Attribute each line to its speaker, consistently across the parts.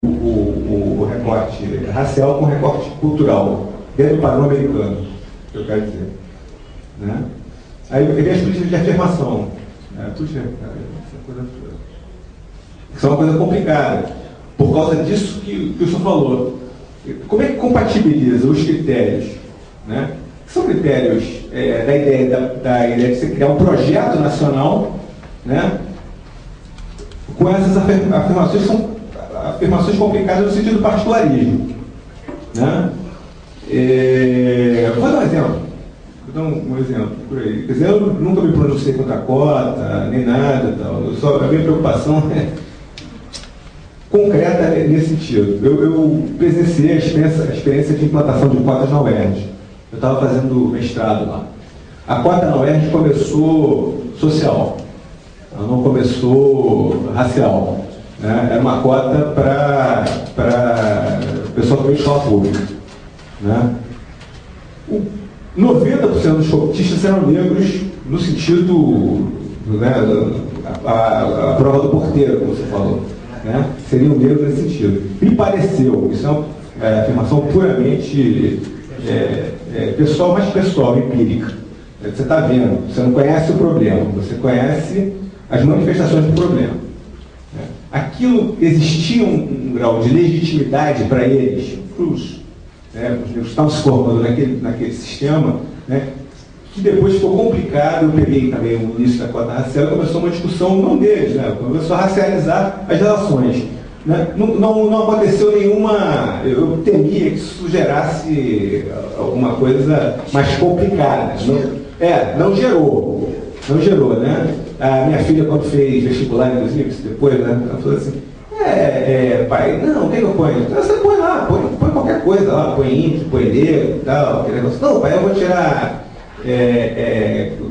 Speaker 1: o recorte racial com o recorte cultural, dentro do padrão americano, que eu quero dizer. Né? Aí vem as políticas de afirmação. Isso é uma coisa complicada, por causa disso que o senhor falou. Como é que compatibiliza os critérios? Né? São critérios da ideia de você criar um projeto nacional, né? Com essas afirmações, são afirmações complicadas no sentido do particularismo. Né? Vou dar um exemplo. Vou dar um exemplo por aí. Quer dizer, eu nunca me pronunciei contra a cota, nem nada. Tal. A minha preocupação é concreta nesse sentido. Eu presenciei a experiência de implantação de cotas na UERJ. Eu estava fazendo mestrado lá. A cota na UERJ começou social. Ela não começou racial. Né? Era uma cota para pessoal que veio de escola pública. Né? 90% dos cotistas eram negros no sentido, né, a prova do porteiro, como você falou. Né? Seriam negros nesse sentido. Me pareceu, isso é uma afirmação puramente pessoal, mas pessoal, empírica. Você está vendo, você não conhece o problema, você conhece as manifestações do problema. Aquilo existia um grau de legitimidade para eles, os negros estavam se formando naquele sistema, né, que depois ficou complicado. Eu peguei também o início da cota racial e começou uma discussão, não deles, né, começou a racializar as relações. Né? Não aconteceu nenhuma. Eu temia que isso gerasse alguma coisa mais complicada. Não gerou. Não gerou, né? A minha filha, quando fez vestibular, inclusive, depois, né, ela falou assim: pai, não, o que eu ponho? Você põe lá, põe qualquer coisa lá, põe índio, põe negro e tal. Não, pai, eu vou tirar.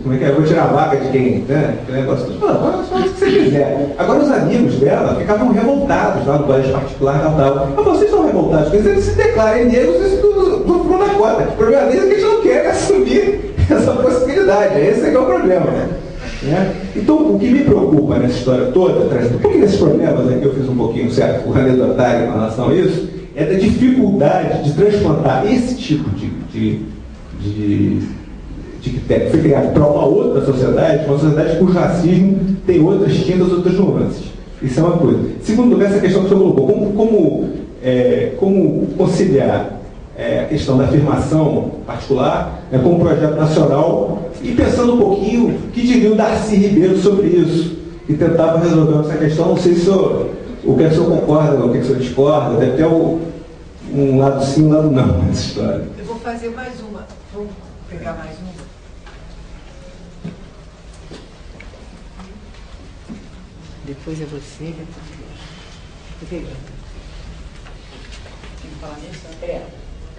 Speaker 1: Como é que é? Eu vou tirar a vaga de quem? Né? Aquele negócio. Não, faz o que você quiser. Agora, os amigos dela ficavam revoltados lá no colégio particular, tal. Mas vocês estão revoltados, porque eles se declarem negros e não na cota. O problema deles é que eles não querem assumir essa possibilidade. Esse é que é o problema. Né? Então, o que me preocupa nessa história toda, por que desses problemas aqui eu fiz um pouquinho certo, o anedotário com relação a isso, é da dificuldade de transplantar esse tipo de critério. Foi criado para uma outra sociedade, uma sociedade cujo racismo tem outras tintas, outras nuances. Isso é uma coisa. Segundo lugar, essa questão que o senhor colocou, como conciliar a questão da afirmação particular com um projeto nacional, e pensando um pouquinho o que diria o Darcy Ribeiro sobre isso, e tentava resolver essa questão. Não sei se o que o senhor concorda, o que o senhor discorda, deve ter um lado sim, um lado não nessa história.
Speaker 2: Eu vou fazer mais uma. Vamos pegar mais uma. Depois é você, depois eu.
Speaker 3: Tem que falar nisso?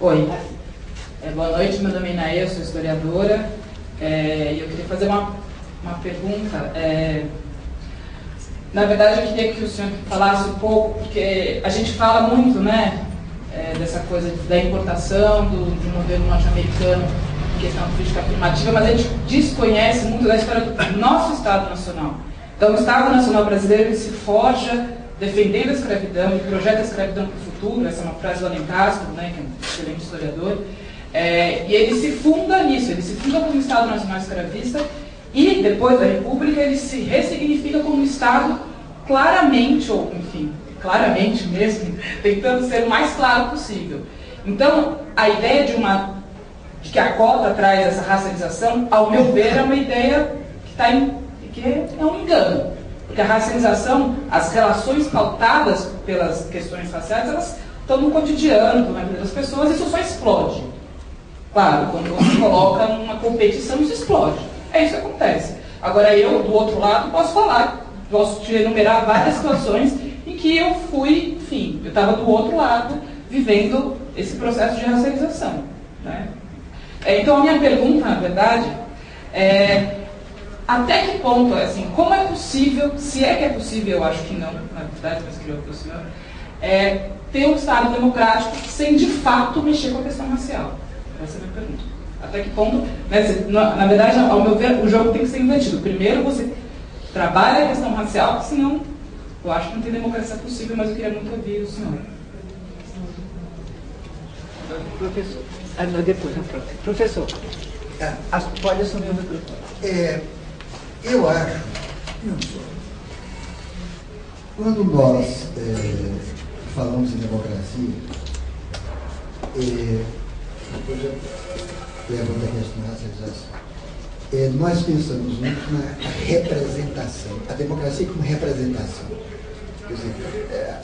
Speaker 3: Oi. Boa noite, meu nome é Inaê, eu sou historiadora. E eu queria fazer uma pergunta. Na verdade, eu queria que o senhor falasse um pouco, porque a gente fala muito, né, dessa coisa da importação do modelo norte-americano em questão política afirmativa, mas a gente desconhece muito da história do nosso Estado Nacional. Então, o Estado Nacional brasileiro ele se forja defendendo a escravidão e projeta a escravidão para o futuro. Essa é uma frase do Alencastro, né, que é um excelente historiador. E ele se funda nisso, ele se funda como Estado Nacional Escravista e, depois da República, ele se ressignifica como Estado claramente, ou enfim, claramente mesmo, tentando ser o mais claro possível. Então, a ideia de que a cota traz essa racialização, ao meu ver, é uma ideia que é um engano. Porque a racialização, as relações pautadas pelas questões raciais, elas estão no cotidiano, estão na vida das pessoas, isso só explode. Claro, quando você coloca numa competição, isso explode. É isso que acontece. Agora, eu, do outro lado, posso te enumerar várias situações em que eu fui, enfim, eu estava do outro lado, vivendo esse processo de racialização. Né? Então, a minha pergunta, na verdade, é até que ponto, assim, como é possível, se é que é possível, eu acho que não, na verdade, mas queria ouvir o senhor, ter um Estado democrático sem, de fato, mexer com a questão racial? Essa é a minha pergunta. Até que ponto, né, na verdade, ao meu ver, o jogo tem que ser invertido. Primeiro você trabalha a questão racial, senão Eu acho que não tem democracia possível, mas eu queria muito ouvir o senhor.
Speaker 2: Professor. Não, depois, não, professor. Pode assumir o microfone.
Speaker 4: Eu acho, quando nós falamos em democracia, depois eu levanto a questão da racialização, nós pensamos muito na representação, a democracia como representação. Quer dizer,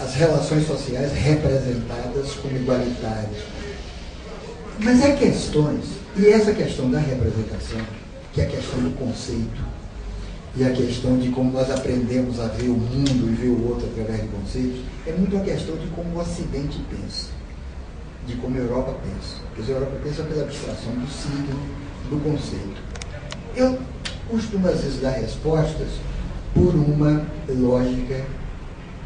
Speaker 4: as relações sociais representadas como igualitárias. Mas há questões, e essa questão da representação, que é a questão do conceito, e a questão de como nós aprendemos a ver o mundo e ver o outro através de conceitos, é muito a questão de como o Ocidente pensa, de como a Europa pensa. Quer dizer, a Europa pensa pela abstração do signo, do conceito. Eu costumo, às vezes, dar respostas por uma lógica,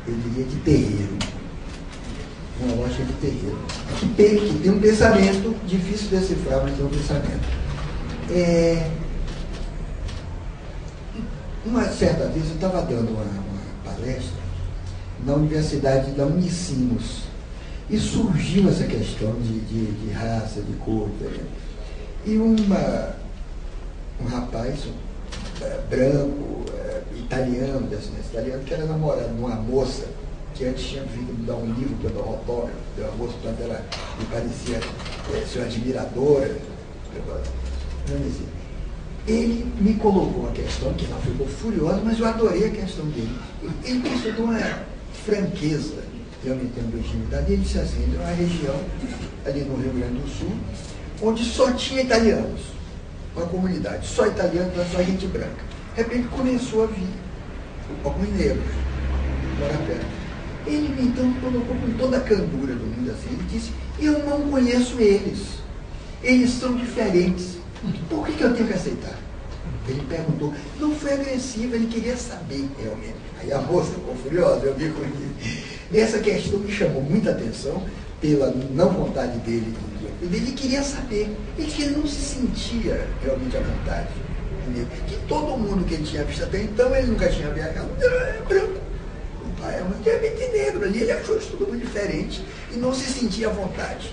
Speaker 4: eu diria, de terreiro. Uma lógica de terreiro. Que tem um pensamento difícil de decifrar, mas tem um pensamento. Uma certa vez eu estava dando uma palestra na Universidade da Unicinos e surgiu essa questão de raça, de cor. E um rapaz branco, italiano, descendente italiano, que era namorado de uma moça que antes tinha vindo me dar um livro para dar um autógrafo, de uma moça, portanto, ela me parecia ser uma admiradora. Ele me colocou uma questão que ela ficou furiosa, mas eu adorei a questão dele. Ele pensou de uma franqueza, realmente tem uma legitimidade, e ele disse assim, de uma região ali no Rio Grande do Sul, onde só tinha italianos, uma comunidade, só italianos, só gente branca. De repente começou a vir alguns negros morar perto. Ele me então colocou com toda a candura do mundo assim, ele disse, eu não conheço eles são diferentes. Por que eu tenho que aceitar? Ele perguntou, não foi agressivo, ele queria saber realmente. Aí a moça ficou furiosa, eu vi com ele. Essa questão me chamou muita atenção pela não vontade dele. Ele queria saber, ele não se sentia realmente à vontade. Entendeu? Que todo mundo que ele tinha visto até então, ele nunca tinha viajado, era branco. O pai é realmente negro ali, ele achou isso tudo muito diferente e não se sentia à vontade.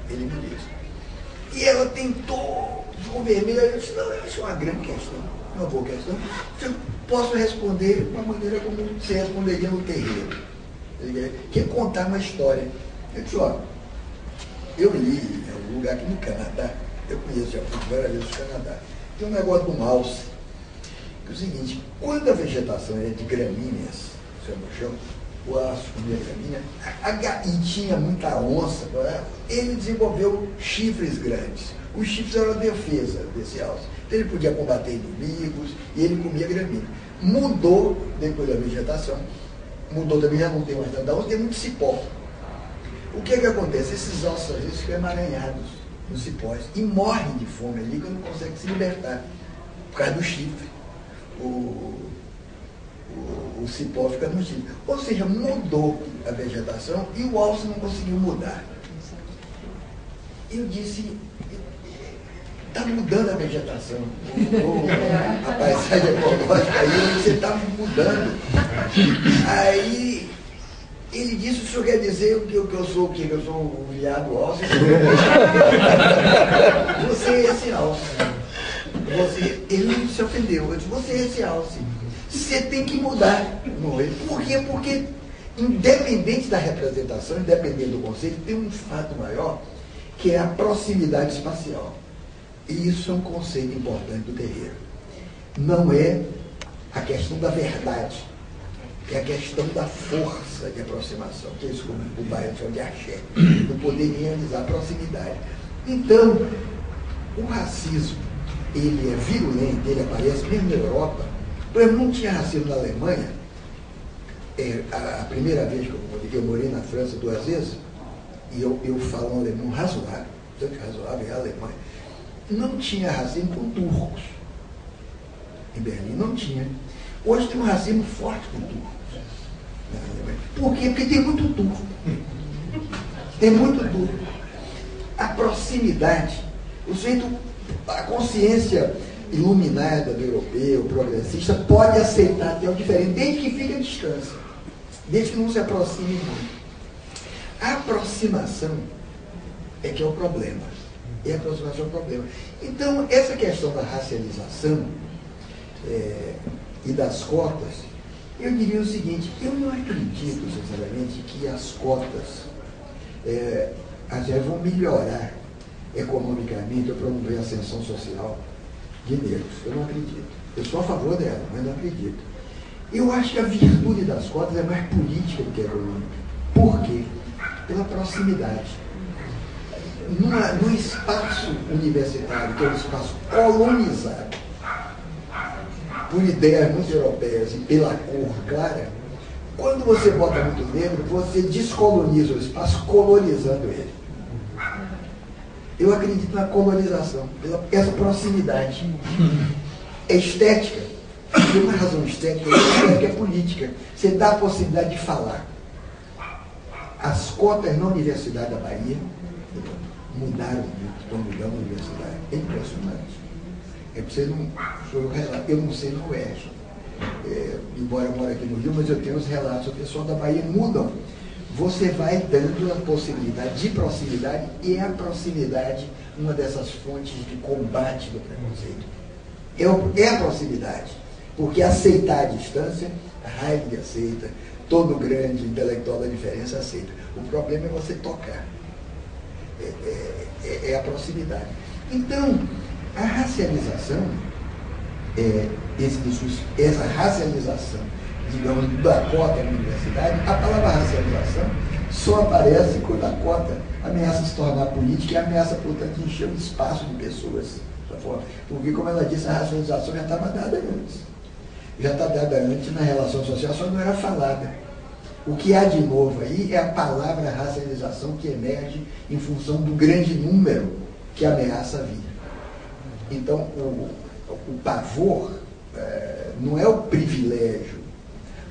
Speaker 4: Ele me disse. E ela tentou ficou vermelha, eu disse, não, isso é uma grande questão, uma boa questão. Eu posso responder de uma maneira como você responderia no terreiro. Que é contar uma história. Eu disse, ó, eu li em um lugar aqui no Canadá, eu conheço, já fui várias vezes no Canadá, tem um negócio do alce, que é o seguinte, quando a vegetação é de gramíneas, no chão, o aço comia gramínea, e tinha muita onça, ele desenvolveu chifres grandes. Os chifres eram a defesa desse alce. Então ele podia combater inimigos e ele comia gramínea. Mudou depois da vegetação, mudou também, já não tem mais tanta onça, tem muito cipó. O que é que acontece? Esses ossos às vezes ficam emaranhados nos cipós e morrem de fome ali quando não conseguem se libertar por causa do chifre. O cipó fica no chifre. Ou seja, mudou a vegetação e o alce não conseguiu mudar. Eu disse, está mudando a vegetação, mudou a paisagem ecológica aí, você está mudando. Aí ele disse, o senhor quer dizer que eu sou o quê? Que eu sou um viado alce? Você é esse alce. Ele não se ofendeu, eu disse, você é esse alce. Você tem que mudar. Por quê? Porque, independente da representação, independente do conceito, tem um fato maior, que é a proximidade espacial. E isso é um conceito importante do terreiro. Não é a questão da verdade, é a questão da força de aproximação, que é isso como o baiano chama de axé, do poder realizar a proximidade. Então, o racismo, ele é virulento, ele aparece mesmo na Europa. Por exemplo, não tinha racismo na Alemanha. A primeira vez que eu morei na França 2 vezes, e eu falo um alemão razoável, tanto razoável é a Alemanha, não tinha racismo com turcos. Em Berlim não tinha. Hoje tem um racismo forte com turcos. Por quê? Porque tem muito turco. Tem muito turco. A proximidade, a consciência iluminada do europeu, progressista, pode aceitar até o diferente, desde que fique à distância. desde que não se aproxime muito. A aproximação é que é o problema. E a aproximação é o problema. Então, essa questão da racialização e das cotas, eu diria o seguinte: eu não acredito, sinceramente, que as cotas vão melhorar economicamente ou promover a ascensão social de negros. Eu não acredito. Eu sou a favor dela, mas não acredito. Eu acho que a virtude das cotas é mais política do que econômica. Por quê? Pela proximidade. No espaço universitário, que é um espaço colonizado por ideias muito europeias e pela cor clara, quando você bota muito negro, você descoloniza o espaço, colonizando ele. Eu acredito na colonização, essa proximidade. É estética. Tem uma razão estética, é política. Você dá a possibilidade de falar. As cotas na Universidade da Bahia mudaram muito, estão mudando a universidade. É impressionante. Eu não sei no Oeste. Embora eu moro aqui no Rio, mas eu tenho os relatos. O pessoal da Bahia mudam. Você vai dando a possibilidade de proximidade, e é a proximidade uma dessas fontes de combate do preconceito. É a proximidade. Porque aceitar a distância, Heidegger aceita, todo grande intelectual da diferença aceita. O problema é você tocar. É a proximidade. Então, a racialização, essa racialização, digamos, da cota na universidade, a palavra racialização só aparece quando a cota ameaça se tornar política e ameaça, portanto, encher um espaço de pessoas. Porque, como ela disse, a racialização já estava dada antes. Já está dada antes na relação social, só não era falada. O que há de novo aí é a palavra racialização, que emerge em função do grande número que ameaça vir. Então, o pavor não é o privilégio.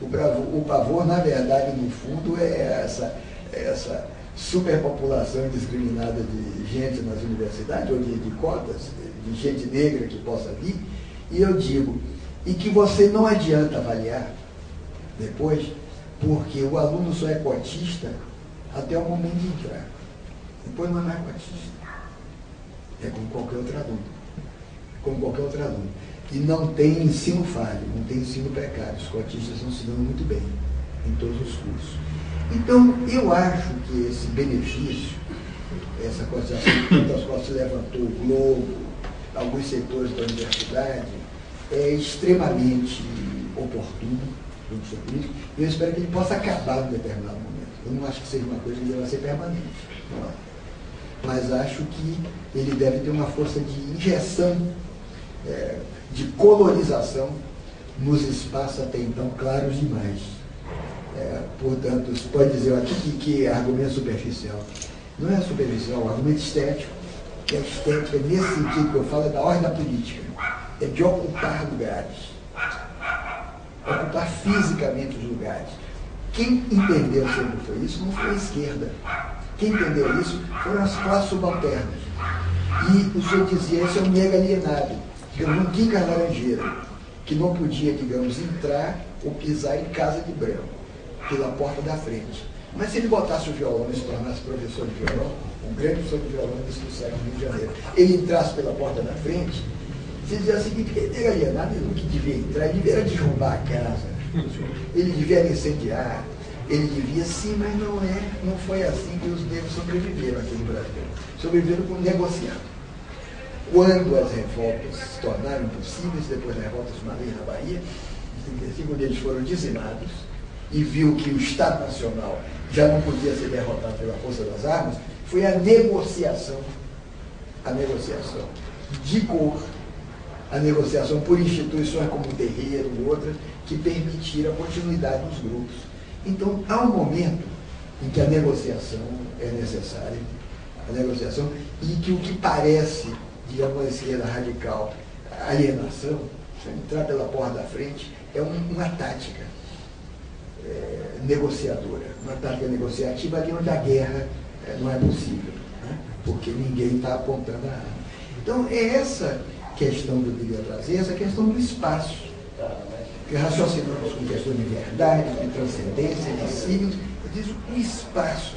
Speaker 4: O pavor, na verdade, no fundo, é essa superpopulação indiscriminada de gente nas universidades, ou de cotas, de gente negra que possa vir. E eu digo, e que você não adianta avaliar depois, porque o aluno só é cotista até o momento de entrar. Depois não é mais cotista. É como qualquer outro aluno. Como qualquer outro aluno. E não tem ensino falho, não tem ensino precário. Os cotistas estão se dando muito bem em todos os cursos. Então, eu acho que esse benefício, essa cotização das quais se levantou o Globo, alguns setores da universidade, é extremamente oportuno, do seu político, e eu espero que ele possa acabar em determinado momento. Eu não acho que seja uma coisa que deva ser permanente. Não é? Mas acho que ele deve ter uma força de injeção, de colonização nos espaços até então claros demais. Portanto, se pode dizer aqui que é argumento superficial. Não é superficial, é um argumento estético. Que a estética, nesse sentido que eu falo, é da ordem da política. É de ocupar lugares. Ocupar fisicamente os lugares. Quem entendeu sempre foi isso não foi a esquerda. Quem entendeu isso foram as classes subalternas. E o senhor dizia, esse é um mega alienado, digamos, um Quinca Laranjeira, que não podia, digamos, entrar ou pisar em casa de branco, pela porta da frente. Mas se ele botasse o violão e se tornasse professor de violão, um grande professor de violão desse do século no Rio de Janeiro, ele entrasse pela porta da frente, você dizia o seguinte, ele era alienado, ele não que devia entrar, ele devia derrubar a casa, ele devia incendiar, ele devia sim, mas não foi assim que os negros sobreviveram aqui no Brasil. Sobreviveram com negociando. Quando as revoltas se tornaram impossíveis, depois da revolta Sumaré na Bahia, em 35, quando eles foram dizimados, e viu que o Estado Nacional já não podia ser derrotado pela força das armas, foi a negociação de cor, a negociação por instituições como o terreiro e outras, que permitiram a continuidade dos grupos. Então, há um momento em que a negociação é necessária, e que o que parece, digamos, a esquerda radical, alienação, entrar pela porta da frente, é uma tática negociadora, uma tática negociativa ali onde a guerra não é possível, né? Porque ninguém está apontando a arma. Então, é essa questão que eu queria trazer, essa questão do espaço. que raciocinamos com questões de verdade, de transcendência, de signos, diz o espaço